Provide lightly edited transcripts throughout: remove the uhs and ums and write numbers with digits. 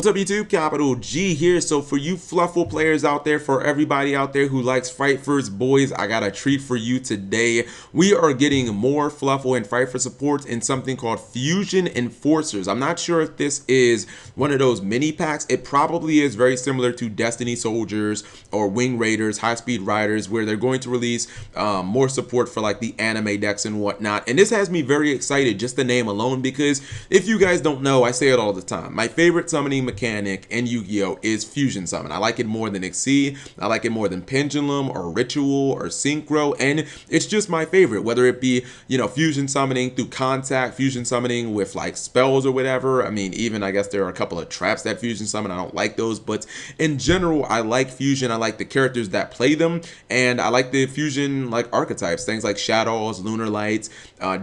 What's up YouTube? Capital G here. So for you Fluffal players out there, for everybody out there who likes Fight First boys, I got a treat for you today. We are getting more Fluffal and Fight First supports in something called Fusion Enforcers. I'm not sure if this is one of those mini packs. It probably is very similar to Destiny Soldiers or Wing Raiders, High Speed Riders, where they're going to release more support for like the anime decks and whatnot. And this has me very excited, just the name alone, because if you guys don't know, I say it all the time. My favorite summoning mechanic in Yu-Gi-Oh is Fusion Summon. I like it more than Xyz. I like it more than Pendulum or Ritual or Synchro, and it's just my favorite, whether it be, you know, Fusion Summoning through contact, Fusion Summoning with like spells or whatever. I mean, even I guess there are a couple of traps that Fusion Summon. I don't like those, but in general, I like Fusion. I like the characters that play them, and I like the Fusion like archetypes, things like Shadows, Lunar Lights,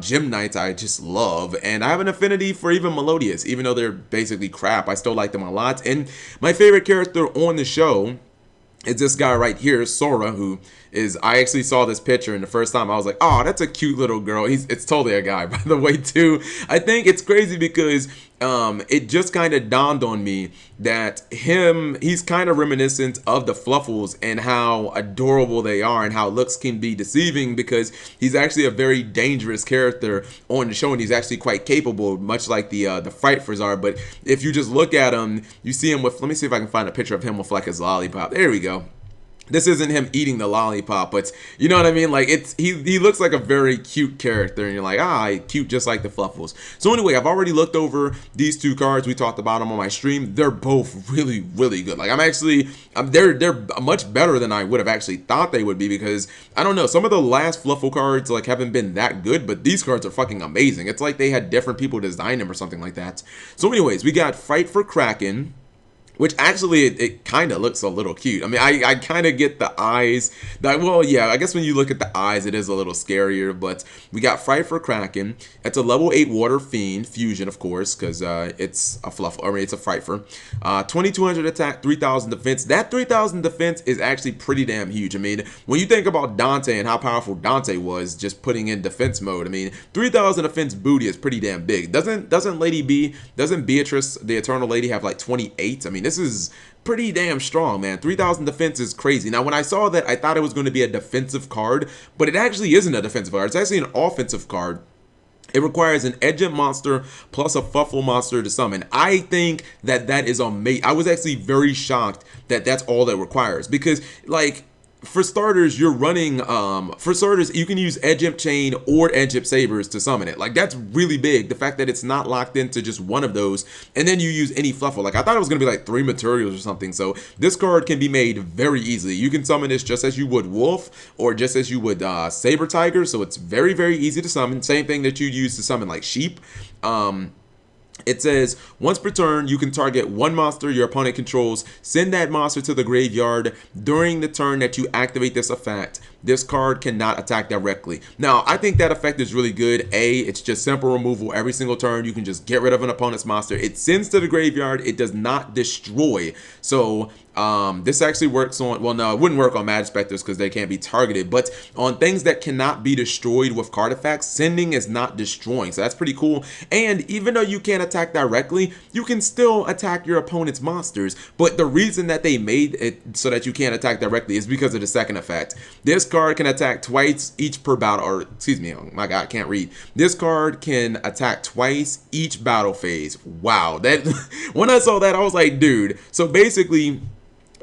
Gem Knights I just love, and I have an affinity for even Melodious, even though they're basically crap. I still like them a lot. And my favorite character on the show is this guy right here, Sora, who is, I actually saw this picture, and the first time I was like, oh, that's a cute little girl. It's totally a guy, by the way, too. I think it's crazy because it just kind of dawned on me that he's kind of reminiscent of the Fluffals and how adorable they are and how looks can be deceiving, because he's actually a very dangerous character on the show, and he's actually quite capable, much like the Frightfurs are. But if you just look at him, you see him with, let me see if I can find a picture of him with like his lollipop. There we go. This isn't him eating the lollipop, but you know what I mean? Like, he looks like a very cute character, and you're like, cute just like the Fluffals. So anyway, I've already looked over these two cards. We talked about them on my stream. They're both really, really good. Like, they're much better than I would have actually thought they would be, because I don't know, some of the last Fluffal cards like haven't been that good, but these cards are fucking amazing. It's like they had different people design them or something like that. So anyways, we got Fight for Kraken, which actually it kind of looks a little cute. I mean, I kind of get the eyes. Well, yeah, I guess when you look at the eyes, it is a little scarier. But we got Fight for Kraken. It's a level 8 Water Fiend Fusion, of course, because it's a Fluff, or it's a Frightfur. 2200 attack, 3000 defense. That 3000 defense is actually pretty damn huge. I mean, when you think about Dante and how powerful Dante was just putting in defense mode, I mean, 3000 defense booty is pretty damn big. Doesn't Beatrice, the Eternal Lady, have like 28? I mean, this is pretty damn strong, man. 3000 defense is crazy. Now, when I saw that, I thought it was going to be a defensive card, but it actually isn't a defensive card. It's actually an offensive card. It requires an Edgent monster plus a Fluffal monster to summon. I think that is amazing. I was actually very shocked that that's all it requires, because, like, for starters, you're running, you can use Edgent Chain or Edgent Sabers to summon it. Like, that's really big. The fact that it's not locked into just one of those, and then you use any Fluffal. Like, I thought it was going to be like 3 materials or something. So this card can be made very easily. You can summon this just as you would Wolf or just as you would Saber Tiger. So it's very, very easy to summon. Same thing that you'd use to summon like Sheep. It says, once per turn, you can target one monster your opponent controls, send that monster to the graveyard. During the turn that you activate this effect, this card cannot attack directly. Now, I think that effect is really good. It's just simple removal every single turn. You can just get rid of an opponent's monster. It sends to the graveyard. It does not destroy. So this actually works on, well, no, it wouldn't work on Magic Specters because they can't be targeted, but on things that cannot be destroyed with card effects, sending is not destroying. So that's pretty cool. And even though you can't attack directly, you can still attack your opponent's monsters. But the reason that they made it so that you can't attack directly is because of the second effect. This card can attack twice each per battle, or excuse me, oh my god, I can't read. This card can attack twice each battle phase. Wow, that when I saw that, I was like, dude. So basically,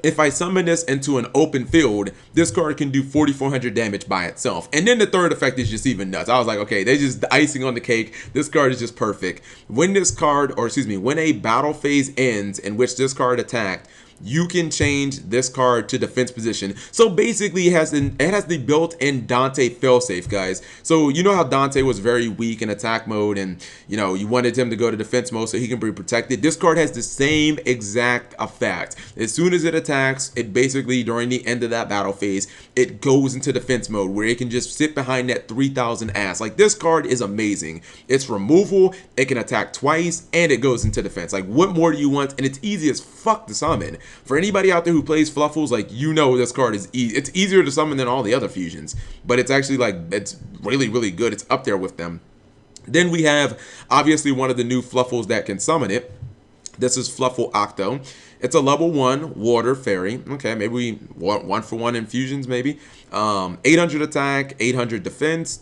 if I summon this into an open field, this card can do 4,400 damage by itself. And then the third effect is just even nuts. I was like, okay, they just icing on the cake. This card is just perfect. When this card, or excuse me, when a battle phase ends in which this card attacked, you can change this card to defense position. So basically, it has the built-in Dante failsafe, guys. So you know how Dante was very weak in attack mode, and you know you wanted him to go to defense mode so he can be protected. This card has the same exact effect. As soon as it attacks, it basically, during the end of that battle phase, it goes into defense mode where it can just sit behind that 3000 ass. Like, this card is amazing. It's removal, it can attack twice, and it goes into defense. Like, what more do you want? And it's easy as fuck to summon. For anybody out there who plays Fluffals, like, you know this card is easy. It's easier to summon than all the other fusions, but it's actually, like, it's really, really good. It's up there with them. Then we have, obviously, one of the new Fluffals that can summon it. This is Fluffal Octo. It's a level 1 water fairy. Okay, maybe we want 1-for-1 infusions, maybe. 800 attack, 800 defense.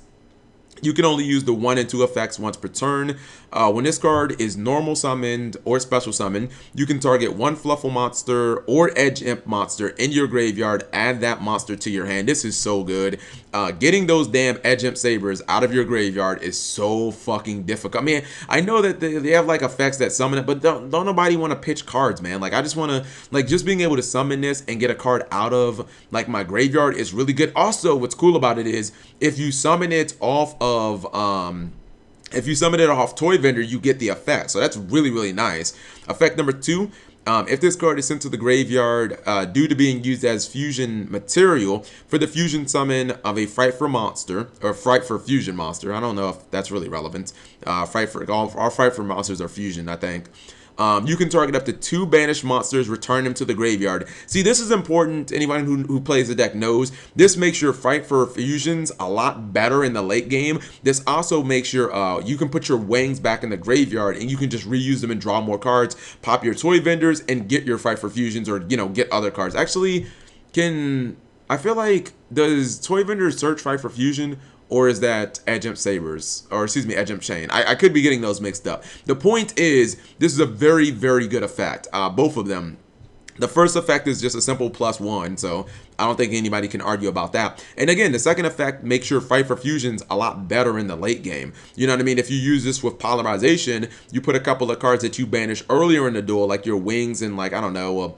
You can only use the 1 and 2 effects once per turn. When this card is normal summoned or special summoned, you can target one Fluffal monster or Edge Imp monster in your graveyard, add that monster to your hand. This is so good. Getting those damn Edge Imp Sabers out of your graveyard is so fucking difficult. I mean, I know that they have like effects that summon it, but don't nobody want to pitch cards, man. Like, I just want to, like, just being able to summon this and get a card out of like my graveyard is really good. Also, what's cool about it is if you summon it off of Toy Vendor, you get the effect. So that's really, really nice. Effect number 2, if this card is sent to the graveyard due to being used as fusion material for the fusion summon of a Fright for monster, or Fright for fusion monster. I don't know if that's really relevant. All Fright for monsters are fusion, I think. You can target up to 2 banished monsters, return them to the graveyard. See, this is important. Anyone who plays the deck knows this makes your Fight for Fusions a lot better in the late game. This also makes your you can put your wings back in the graveyard and you can just reuse them and draw more cards, pop your Toy Vendors, and get your Fight for Fusions, or get other cards. Actually, I feel like, does Toy Vendor search Fight for Fusion? Or is that Edge Imp Sabers? Or excuse me, Edge Imp Chain. I could be getting those mixed up. The point is, this is a very, very good effect. Both of them. The first effect is just a simple +1, so I don't think anybody can argue about that. And again, the second effect makes your Fight for Fusions a lot better in the late game. You know what I mean? If you use this with Polymerization, you put a couple of cards that you banish earlier in the duel, like your wings and, like, I don't know,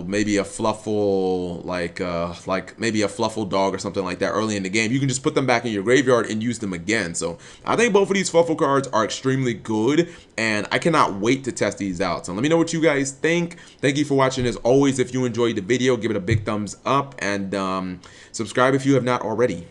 maybe a Fluffal, like maybe a Fluffal dog or something like that early in the game. You can just put them back in your graveyard and use them again. So I think both of these Fluffal cards are extremely good, and I cannot wait to test these out. So let me know what you guys think. Thank you for watching. As always, if you enjoyed the video, give it a big thumbs up, and subscribe if you have not already.